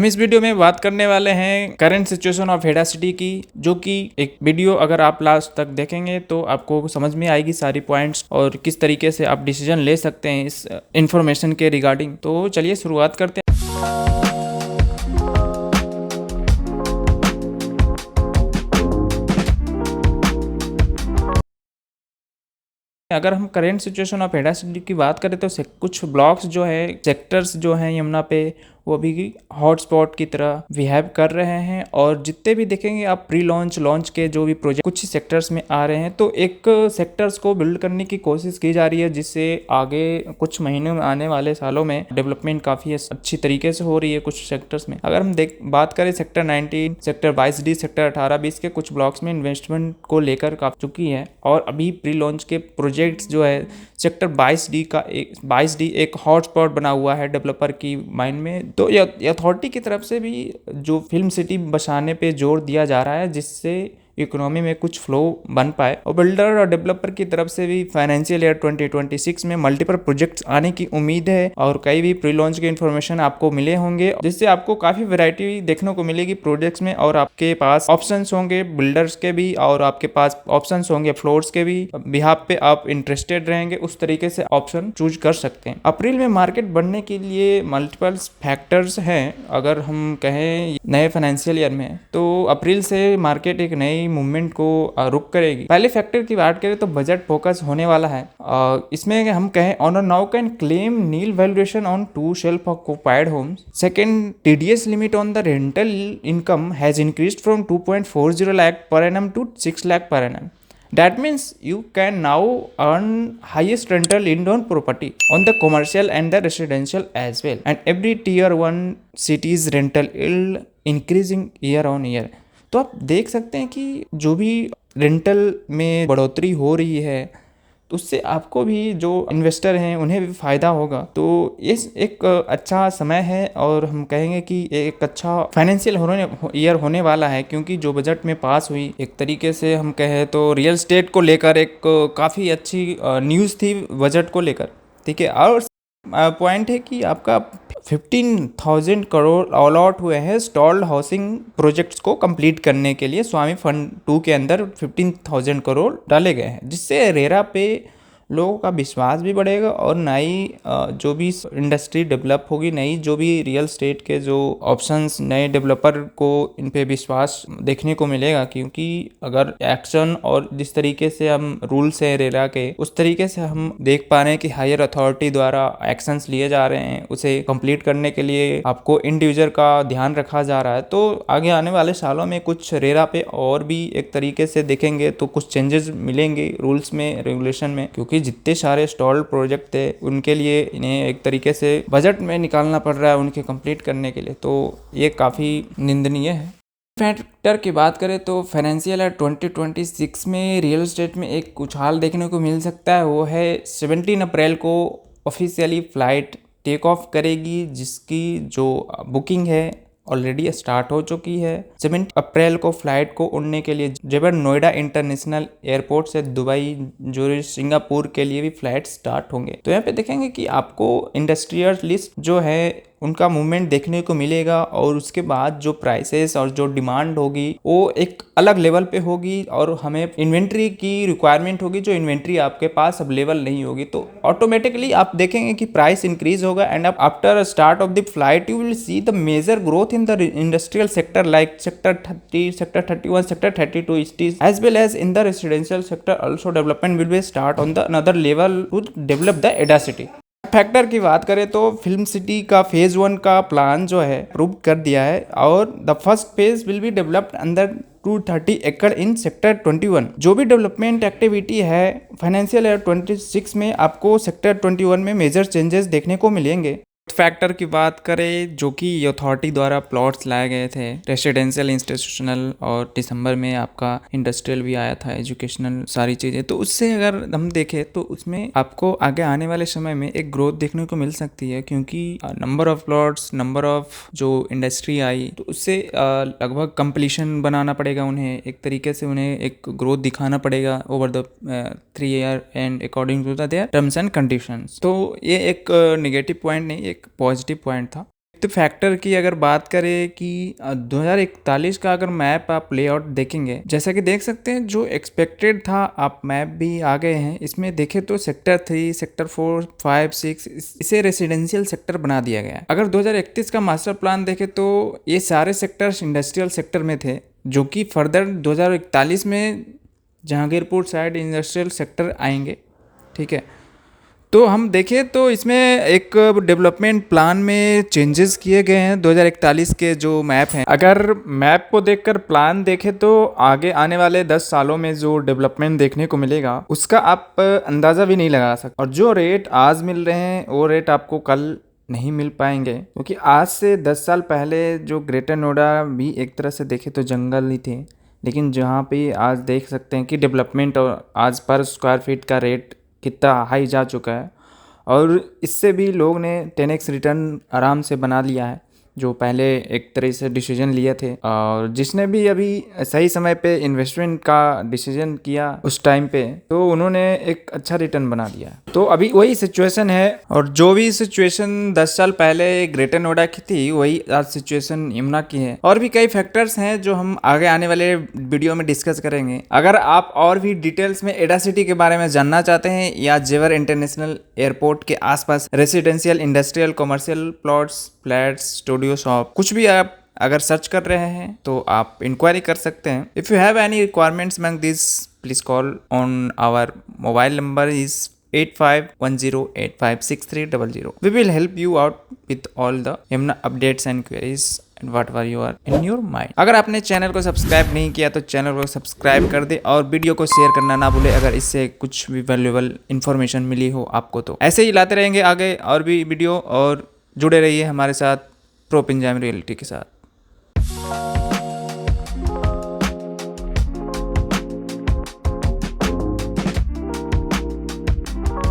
हम इस वीडियो में बात करने वाले हैं current situation of Heda city की, जो कि एक वीडियो अगर आप लास्ट तक देखेंगे तो आपको समझ में आएगी सारी पॉइंट्स और किस तरीके से आप डिसीजन ले सकते हैं इस इंफॉर्मेशन के रिगार्डिंग। तो चलिए शुरुआत करते हैं। अगर हम current situation of Heda city की बात करें तो कुछ ब्लॉक्स जो है, सेक्टर्स जो हैं यमुना पे, वो अभी हॉटस्पॉट की तरह बिहेव कर रहे हैं। और जितने भी देखेंगे आप प्री लॉन्च लॉन्च के जो भी प्रोजेक्ट कुछ ही सेक्टर्स में आ रहे हैं, तो एक सेक्टर्स को बिल्ड करने की कोशिश की जा रही है, जिससे आगे कुछ महीनों में आने वाले सालों में डेवलपमेंट काफ़ी अच्छी तरीके से हो रही है कुछ सेक्टर्स में। अगर हम बात करें सेक्टर 19, सेक्टर 22D, सेक्टर 18-20 के कुछ ब्लॉक्स में इन्वेस्टमेंट को लेकर काफ़ी चुकी है। और अभी प्री लॉन्च के प्रोजेक्ट्स जो है, सेक्टर 22D एक हॉटस्पॉट बना हुआ है डेवलपर की माइंड में। तो अथॉरिटी की तरफ से भी जो फिल्म सिटी बसाने पे जोर दिया जा रहा है, जिससे इकोनॉमी में कुछ फ्लो बन पाए। और बिल्डर और डेवलपर की तरफ से भी फाइनेंशियल ईयर 2026 में मल्टीपल प्रोजेक्ट्स आने की उम्मीद है। और कई भी प्री लॉन्च के इन्फॉर्मेशन आपको मिले होंगे, जिससे आपको काफ़ी वैरायटी देखने को मिलेगी प्रोजेक्ट्स में। और आपके पास ऑप्शंस होंगे बिल्डर्स के भी, और आपके पास ऑप्शंस होंगे फ्लोर्स के भी। बिहाफ पे आप इंटरेस्टेड रहेंगे, उस तरीके से ऑप्शन चूज कर सकते हैं। अप्रैल में मार्केट बढ़ने के लिए मल्टीपल फैक्टर्स हैं। अगर हम कहें नए फाइनेंशियल ईयर में, तो अप्रैल से मार्केट एक नई मूवमेंट को रुक करेगी। पहले फैक्टर की बात करें तो बजट फोकस होने वाला है। इसमें हम कहें owner now can claim nil valuation on two self occupied homes. Second, TDS limit on the rental income has increased from 2.40 lakh per annum to 6 lakh per annum. That means you can now earn highest rental in-own property on the commercial and the residential as well. And every tier 1 cities rental yield increasing year on year. तो आप देख सकते हैं कि जो भी rental में बढ़ोतरी हो रही है, तो उससे आपको भी जो इन्वेस्टर हैं उन्हें भी फ़ायदा होगा। तो इस एक अच्छा समय है, और हम कहेंगे कि एक अच्छा फाइनेंशियल ईयर होने वाला है, क्योंकि जो बजट में पास हुई, एक तरीके से हम कहें तो रियल एस्टेट को लेकर एक काफ़ी अच्छी न्यूज़ थी बजट को लेकर। ठीक है। और पॉइंट है कि आपका 15,000 करोड़ अलॉट हुए हैं स्टॉल्ड हाउसिंग प्रोजेक्ट्स को कंप्लीट करने के लिए। स्वामी फंड 2 के अंदर 15,000 करोड़ डाले गए हैं, जिससे रेरा पे लोगों का विश्वास भी बढ़ेगा और नई जो भी इंडस्ट्री डेवलप होगी, नई जो भी रियल स्टेट के जो ऑप्शंस, नए डेवलपर को इन पे विश्वास देखने को मिलेगा। क्योंकि अगर एक्शन और जिस तरीके से हम रूल्स हैं रेरा के, उस तरीके से हम देख पा रहे हैं कि हायर अथॉरिटी द्वारा एक्शंस लिए जा रहे हैं, उसे कंप्लीट करने के लिए आपको इंडिविजुअल का ध्यान रखा जा रहा है। तो आगे आने वाले सालों में कुछ रेरा पे और भी एक तरीके से देखेंगे तो कुछ चेंजेस मिलेंगे रूल्स में, रेगुलेशन में, क्योंकि जितने सारे स्टॉल्ड प्रोजेक्ट थे उनके लिए इन्हें एक तरीके से बजट में निकालना पड़ रहा है उनके कंप्लीट करने के लिए। तो ये काफ़ी निंदनीय है। फैक्टर की बात करें तो फाइनेंशियल ईयर 2026 में रियल एस्टेट में एक उछाल देखने को मिल सकता है। वो है 17 अप्रैल को ऑफिशियली फ्लाइट टेक ऑफ करेगी, जिसकी जो बुकिंग है ऑलरेडी स्टार्ट हो चुकी है। 7 अप्रैल को फ्लाइट को उड़ने के लिए जेबर नोएडा इंटरनेशनल एयरपोर्ट से दुबई, जो सिंगापुर के लिए भी फ्लाइट स्टार्ट होंगे। तो यहाँ पे देखेंगे कि आपको इंडस्ट्रियलिस्ट जो है उनका मूवमेंट देखने को मिलेगा, और उसके बाद जो प्राइसेस और जो डिमांड होगी वो एक अलग लेवल पे होगी, और हमें इन्वेंट्री की रिक्वायरमेंट होगी, जो इन्वेंट्री आपके पास अवेलेबल नहीं होगी। तो ऑटोमेटिकली आप देखेंगे कि प्राइस इंक्रीज होगा, and after start of the flight you will see the major growth in the industrial sector like sector 30, sector 31, sector 32 cities, as well as in the residential sector also development will be start on the another level to develop the ADA city. Factor की बात करें तो film city का phase 1 का plan जो है approve कर दिया है, और the first phase will be developed under 230 एकड़ इन सेक्टर 21। जो भी डेवलपमेंट एक्टिविटी है फाइनेंशियल ईयर 26 में, आपको सेक्टर 21 में मेजर चेंजेस देखने को मिलेंगे। फैक्टर की बात करें, जो कि अथॉरिटी द्वारा प्लॉट्स लाए गए थे रेसिडेंशियल, इंस्टीट्यूशनल, और दिसंबर में आपका इंडस्ट्रियल भी आया था, एजुकेशनल, सारी चीज़ें। तो उससे अगर हम देखें तो उसमें आपको आगे आने वाले समय में एक ग्रोथ देखने को मिल सकती है, क्योंकि number of plots, number of जो इंडस्ट्री आई, तो उससे लगभग कंप्लीशन बनाना पड़ेगा उन्हें, एक तरीके से उन्हें एक ग्रोथ दिखाना पड़ेगा over the 3 year and according to the their terms and conditions. तो ये एक नेगेटिव पॉइंट नहीं, एक पॉजिटिव पॉइंट था। वित्त फैक्टर की अगर बात करें कि 2041 का अगर मैप आप लेआउट देखेंगे, जैसा कि देख सकते हैं जो एक्सपेक्टेड था आप मैप भी आ गए हैं। इसमें देखें तो सेक्टर 3, सेक्टर 4, 5, 6 इसे रेसिडेंशियल सेक्टर बना दिया गया है। अगर 2031 का मास्टर प्लान देखें तो ये सारे सेक्टर्स इंडस्ट्रियल सेक्टर में थे, जो कि फर्दर 2041 में जहांगीरपुर साइड इंडस्ट्रियल सेक्टर आएंगे। ठीक है, तो हम देखें तो इसमें एक डेवलपमेंट प्लान में चेंजेस किए गए हैं 2041 के जो मैप हैं। अगर मैप को देखकर प्लान देखें तो आगे आने वाले 10 सालों में जो डेवलपमेंट देखने को मिलेगा उसका आप अंदाज़ा भी नहीं लगा सकते। और जो रेट आज मिल रहे हैं वो रेट आपको कल नहीं मिल पाएंगे, क्योंकि आज से 10 साल पहले जो ग्रेटर नोएडा भी एक तरह से देखे तो जंगल ही थे, लेकिन जहाँ पे आज देख सकते हैं कि डेवलपमेंट और आज पर स्क्वायर फीट का रेट कितना हाई जा चुका है। और इससे भी लोग ने 10x रिटर्न आराम से बना लिया है, जो पहले एक तरह से डिसीजन लिए थे। और जिसने भी अभी सही समय पे इन्वेस्टमेंट का डिसीजन किया उस टाइम पे, तो उन्होंने एक अच्छा रिटर्न बना दिया। तो अभी वही सिचुएशन है, और जो भी सिचुएशन 10 साल पहले ग्रेटर नोएडा की थी वही आज सिचुएशन यमुना की है। और भी कई फैक्टर्स हैं जो हम आगे आने वाले वीडियो में डिस्कस करेंगे। अगर आप और भी डिटेल्स में एडा सिटी के बारे में जानना चाहते हैं या जेवर इंटरनेशनल एयरपोर्ट के आसपास residential, industrial, commercial plots, flats, studio, shop कुछ भी आप अगर सर्च कर रहे हैं तो आप इंक्वायरी कर सकते हैं। If you have any requirements among this, please call on our mobile number is 8510856300. We will help you out with all the Yamuna updates and queries and whatever you are in your mind. अगर आपने channel को subscribe नहीं किया तो channel को subscribe कर दे और video को शेयर करना ना भूले अगर इससे कुछ भी वैल्यूएबल इन्फॉर्मेशन मिली हो आपको। तो ऐसे ही लाते रहेंगे आगे और भी वीडियो, और जुड़े रहिए हमारे साथ प्रो पंजाब रियलिटी के साथ।